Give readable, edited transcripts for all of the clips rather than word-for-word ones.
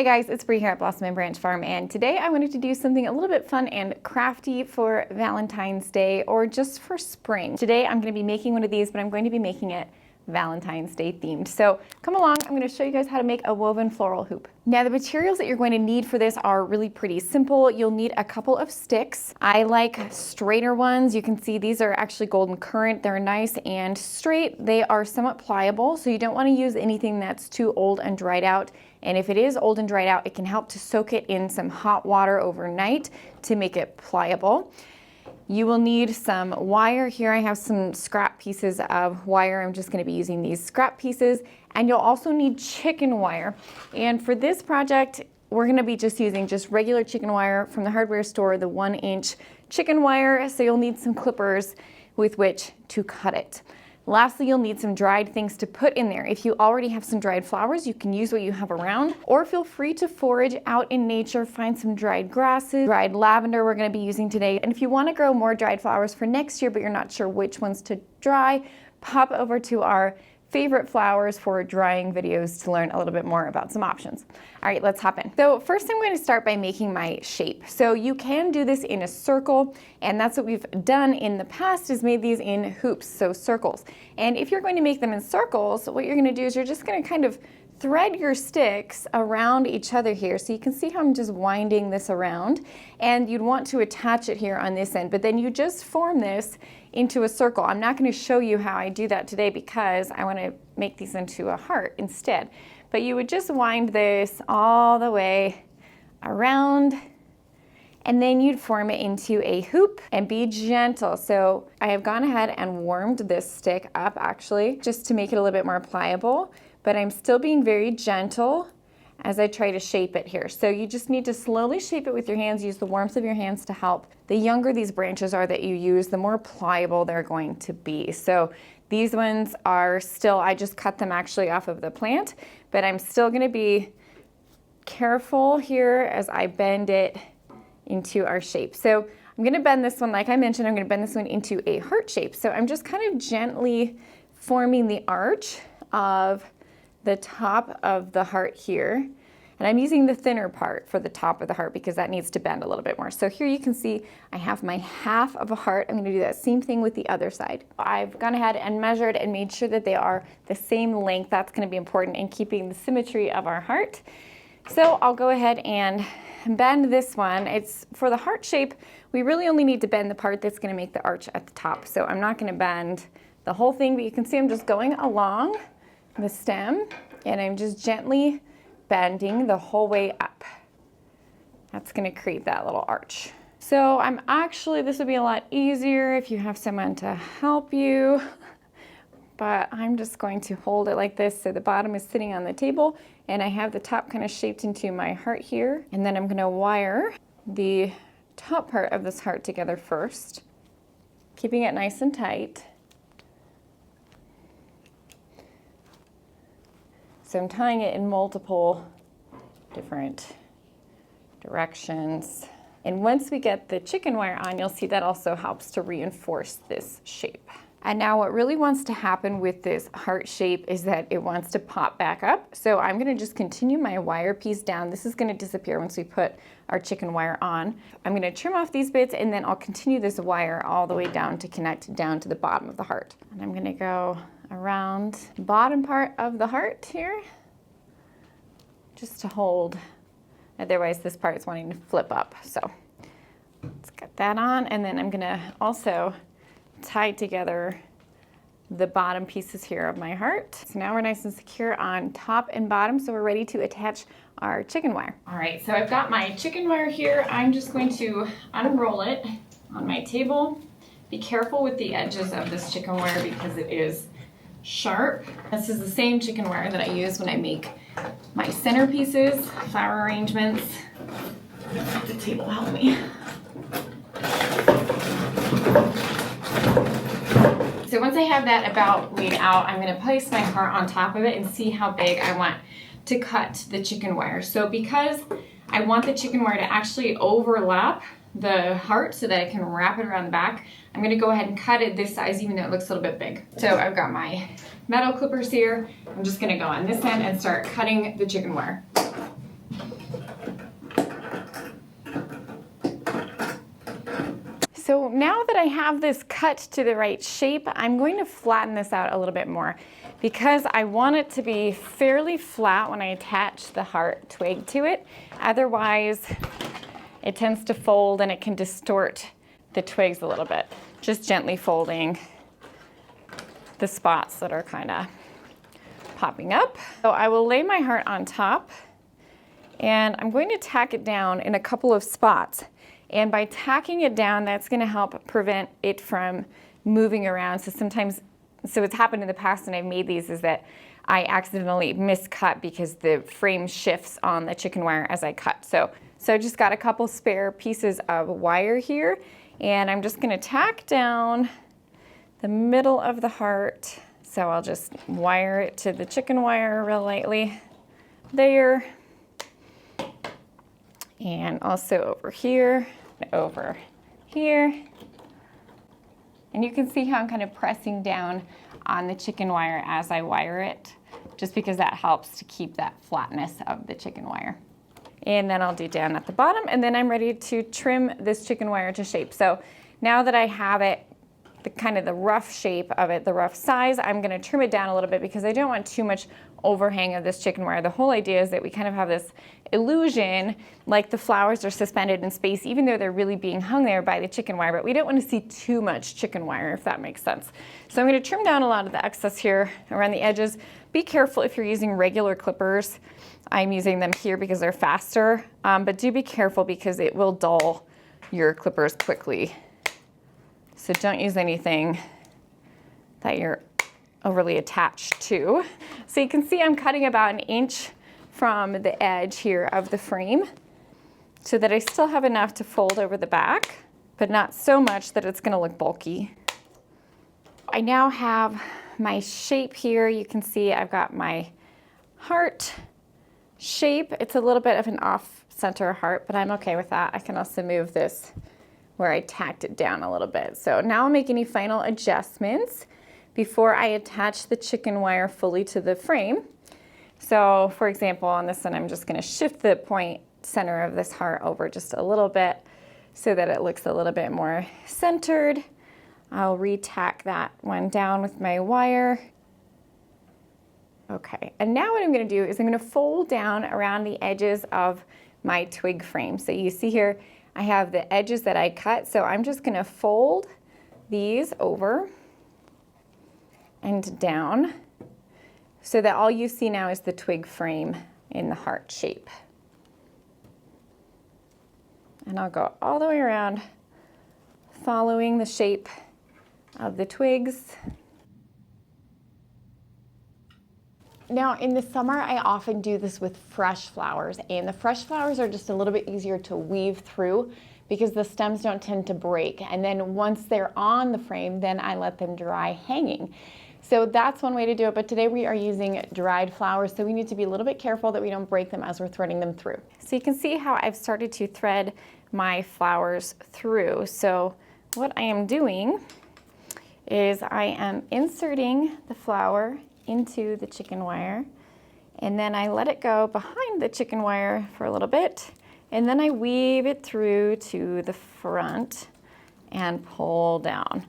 Hey guys, it's Bree here at Blossom and Branch Farm, and today I wanted to do something a little bit fun and crafty for Valentine's Day or just for spring. Today I'm going to be making one of these, but I'm going to be making it Valentine's Day themed. So come along, I'm going to show you guys how to make a woven floral hoop. Now the materials that you're going to need for this are really pretty simple. You'll need a couple of sticks. I like straighter ones. You can see these are actually golden currant. They're nice and straight. They are somewhat pliable, so you don't want to use anything that's too old and dried out. And if it is old and dried out, it can help to soak it in some hot water overnight to make it pliable. You will need some wire. Here I have some scrap pieces of wire. I'm just going to be using these scrap pieces. And you'll also need chicken wire. And for this project, we're going to be just using regular chicken wire from the hardware store, the 1-inch chicken wire. So you'll need some clippers with which to cut it. Lastly, you'll need some dried things to put in there. If you already have some dried flowers, you can use what you have around, or feel free to forage out in nature, find some dried grasses, dried lavender we're going to be using today. And if you want to grow more dried flowers for next year, but you're not sure which ones to dry, pop over to our favorite flowers for drying videos to learn a little bit more about some options. All right, let's hop in. So first I'm going to start by making my shape. So you can do this in a circle, and that's what we've done in the past, is made these in hoops, so circles. And if you're going to make them in circles, what you're going to do is you're just going to kind of thread your sticks around each other here. So you can see how I'm just winding this around, and you'd want to attach it here on this end, but then you just form this into a circle. I'm not going to show you how I do that today because I want to make these into a heart instead. But you would just wind this all the way around, and then you'd form it into a hoop and be gentle. So I have gone ahead and warmed this stick up actually just to make it a little bit more pliable, but I'm still being very gentle as I try to shape it here. So you just need to slowly shape it with your hands. Use the warmth of your hands to help. The younger these branches are that you use, the more pliable they're going to be. So these ones are still, I just cut them actually off of the plant, but I'm still gonna be careful here as I bend it into our shape. So I'm gonna bend this one, like I mentioned, I'm gonna bend this one into a heart shape. So I'm just kind of gently forming the arch of the top of the heart here. And I'm using the thinner part for the top of the heart because that needs to bend a little bit more. So here you can see I have my half of a heart. I'm gonna do that same thing with the other side. I've gone ahead and measured and made sure that they are the same length. That's gonna be important in keeping the symmetry of our heart. So I'll go ahead and bend this one. It's for the heart shape, we really only need to bend the part that's gonna make the arch at the top. So I'm not gonna bend the whole thing, but you can see I'm just going along the stem, and I'm just gently bending the whole way up. That's going to create that little arch. So this would be a lot easier if you have someone to help you, but I'm just going to hold it like this so the bottom is sitting on the table, and I have the top kind of shaped into my heart here, and then I'm going to wire the top part of this heart together first, keeping it nice and tight. So I'm tying it in multiple different directions. And once we get the chicken wire on, you'll see that also helps to reinforce this shape. And now what really wants to happen with this heart shape is that it wants to pop back up. So I'm gonna just continue my wire piece down. This is gonna disappear once we put our chicken wire on. I'm gonna trim off these bits, and then I'll continue this wire all the way down to connect down to the bottom of the heart. And I'm gonna go around the bottom part of the heart here, just to hold. Otherwise this part is wanting to flip up. So let's get that on, and then I'm gonna also tie together the bottom pieces here of my heart. So now we're nice and secure on top and bottom, so we're ready to attach our chicken wire. All right, so I've got my chicken wire here. I'm just going to unroll it on my table. Be careful with the edges of this chicken wire because it is sharp. This is the same chicken wire that I use when I make my centerpieces, flower arrangements. The table help me. So once I have that about laid out, I'm going to place my heart on top of it and see how big I want to cut the chicken wire. So because I want the chicken wire to actually overlap the heart so that I can wrap it around the back, I'm going to go ahead and cut it this size even though it looks a little bit big. So I've got my metal clippers here. I'm just going to go on this end and start cutting the chicken wire. So now that I have this cut to the right shape, I'm going to flatten this out a little bit more because I want it to be fairly flat when I attach the heart twig to it. Otherwise, it tends to fold and it can distort the twigs a little bit. Just gently folding the spots that are kind of popping up. So I will lay my heart on top and I'm going to tack it down in a couple of spots. And by tacking it down, that's going to help prevent it from moving around. So sometimes, so what's happened in the past when I've made these is that I accidentally miscut because the frame shifts on the chicken wire as I cut. So I just got a couple spare pieces of wire here, and I'm just going to tack down the middle of the heart. So I'll just wire it to the chicken wire real lightly there. And also over here. Over here. And you can see how I'm kind of pressing down on the chicken wire as I wire it, just because that helps to keep that flatness of the chicken wire. And then I'll do down at the bottom, and then I'm ready to trim this chicken wire to shape. So now that I have it, the kind of the rough shape of it, the rough size, I'm gonna trim it down a little bit because I don't want too much overhang of this chicken wire. The whole idea is that we kind of have this illusion like the flowers are suspended in space, even though they're really being hung there by the chicken wire, but we don't want to see too much chicken wire, if that makes sense. So I'm going to trim down a lot of the excess here around the edges. Be careful if you're using regular clippers. I'm using them here because they're faster, but do be careful because it will dull your clippers quickly. So don't use anything that you're overly attached to. So you can see I'm cutting about 1 inch from the edge here of the frame so that I still have enough to fold over the back, but not so much that it's going to look bulky. I now have my shape here. You can see I've got my heart shape. It's a little bit of an off-center heart, but I'm okay with that. I can also move this where I tacked it down a little bit. So now I'll make any final adjustments before I attach the chicken wire fully to the frame. So for example, on this one, I'm just going to shift the point center of this heart over just a little bit so that it looks a little bit more centered. I'll re-tack that one down with my wire. Okay, and now what I'm going to do is I'm going to fold down around the edges of my twig frame. So you see here, I have the edges that I cut, so I'm just going to fold these over and down so that all you see now is the twig frame in the heart shape. And I'll go all the way around, following the shape of the twigs. Now in the summer, I often do this with fresh flowers, and the fresh flowers are just a little bit easier to weave through because the stems don't tend to break. And then once they're on the frame, then I let them dry hanging. So that's one way to do it, but today we are using dried flowers, so we need to be a little bit careful that we don't break them as we're threading them through. So you can see how I've started to thread my flowers through. So what I am doing is I am inserting the flower into the chicken wire, and then I let it go behind the chicken wire for a little bit, and then I weave it through to the front and pull down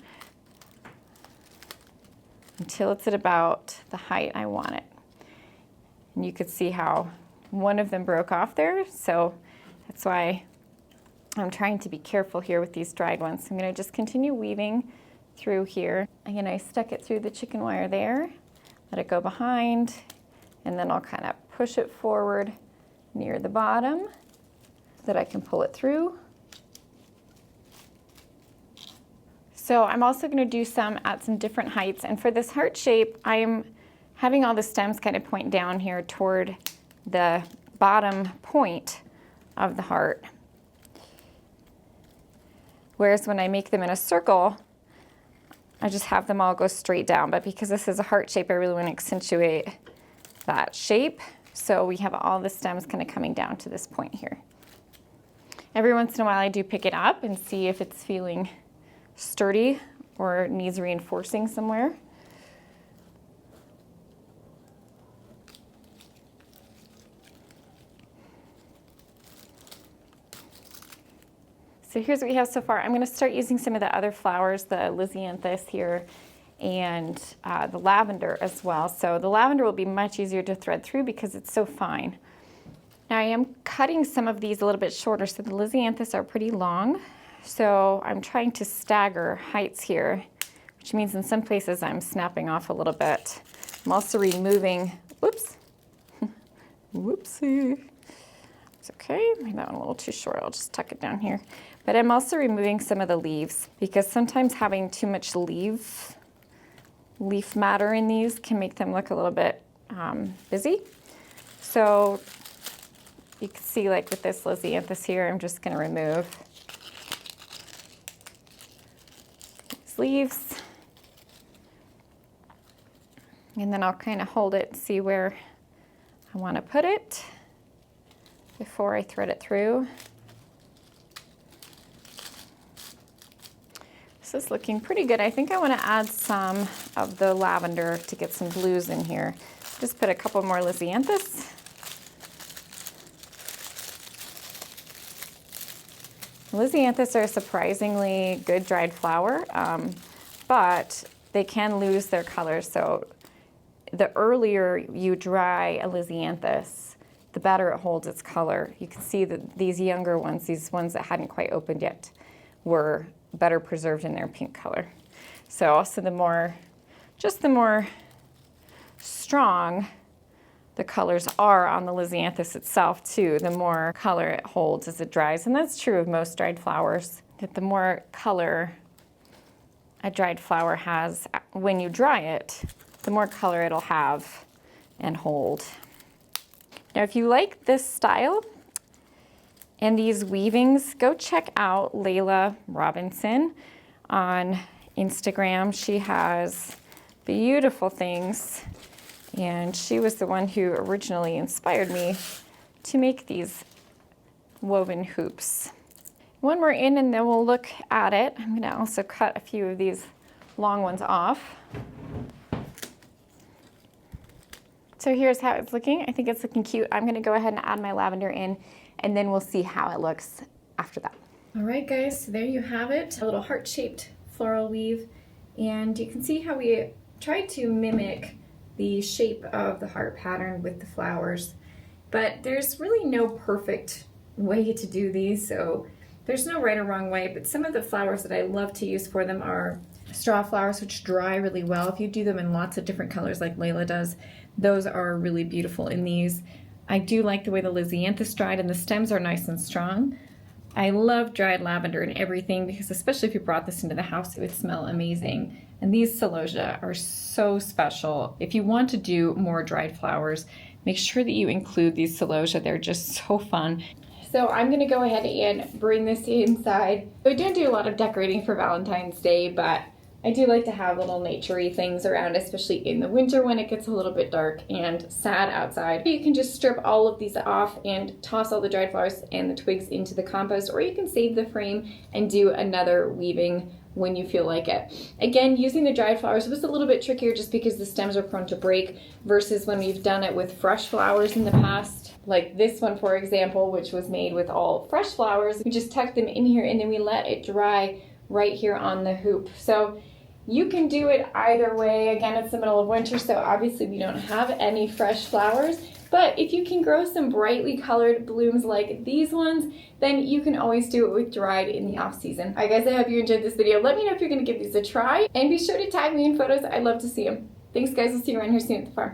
until it's at about the height I want it. And you could see how one of them broke off there, so that's why I'm trying to be careful here with these dried ones. I'm going to just continue weaving through here. Again, I stuck it through the chicken wire there, let it go behind, and then I'll kind of push it forward near the bottom so that I can pull it through. So I'm also going to do some at some different heights, and for this heart shape, I'm having all the stems kind of point down here toward the bottom point of the heart. Whereas when I make them in a circle, I just have them all go straight down. But because this is a heart shape, I really want to accentuate that shape. So we have all the stems kind of coming down to this point here. Every once in a while I do pick it up and see if it's feeling sturdy or needs reinforcing somewhere. So here's what we have so far. I'm gonna start using some of the other flowers, the lisianthus here, and the lavender as well. So the lavender will be much easier to thread through because it's so fine. Now I am cutting some of these a little bit shorter, so the lisianthus are pretty long. So I'm trying to stagger heights here, which means in some places I'm snapping off a little bit. I'm also removing, whoops, whoopsie. It's okay, made that one a little too short. I'll just tuck it down here. But I'm also removing some of the leaves because sometimes having too much leaf matter in these can make them look a little bit busy. So you can see, like with this lisianthus here, I'm just gonna remove these leaves. And then I'll kind of hold it and see where I want to put it before I thread it through. This is looking pretty good. I think I want to add some of the lavender to get some blues in here. Just put a couple more lisianthus. Lisianthus are a surprisingly good dried flower, but they can lose their color. So the earlier you dry a lisianthus, the better it holds its color. You can see that these younger ones, these ones that hadn't quite opened yet, were better preserved in their pink color. So also the more strong the colors are on the lisianthus itself too, the more color it holds as it dries. And that's true of most dried flowers, that the more color a dried flower has when you dry it, the more color it'll have and hold. Now, if you like this style and these weavings, go check out Layla Robinson on Instagram. She has beautiful things, and she was the one who originally inspired me to make these woven hoops. One more in and then we'll look at it. I'm gonna also cut a few of these long ones off. So here's how it's looking. I think it's looking cute. I'm gonna go ahead and add my lavender in, and then we'll see how it looks after that. All right, guys, so there you have it. A little heart-shaped floral weave. And you can see how we tried to mimic the shape of the heart pattern with the flowers. But there's really no perfect way to do these, so there's no right or wrong way. But some of the flowers that I love to use for them are straw flowers, which dry really well. If you do them in lots of different colors like Layla does, those are really beautiful in these. I do like the way the lisianthus dried, and the stems are nice and strong. I love dried lavender and everything because especially if you brought this into the house, it would smell amazing. And these celosia are so special. If you want to do more dried flowers, make sure that you include these celosia. They're just so fun. So I'm gonna go ahead and bring this inside. I don't do a lot of decorating for Valentine's Day, but I do like to have little nature-y things around, especially in the winter when it gets a little bit dark and sad outside. You can just strip all of these off and toss all the dried flowers and the twigs into the compost, or you can save the frame and do another weaving when you feel like it. Again, using the dried flowers was a little bit trickier just because the stems are prone to break versus when we've done it with fresh flowers in the past. Like this one, for example, which was made with all fresh flowers. We just tucked them in here and then we let it dry right here on the hoop. So you can do it either way. Again, it's the middle of winter, so obviously we don't have any fresh flowers. But if you can grow some brightly colored blooms like these ones, then you can always do it with dried in the off season. All right, guys, I hope you enjoyed this video. Let me know if you're gonna give these a try, and be sure to tag me in photos. I'd love to see them. Thanks, guys. We'll see you around here soon at the farm.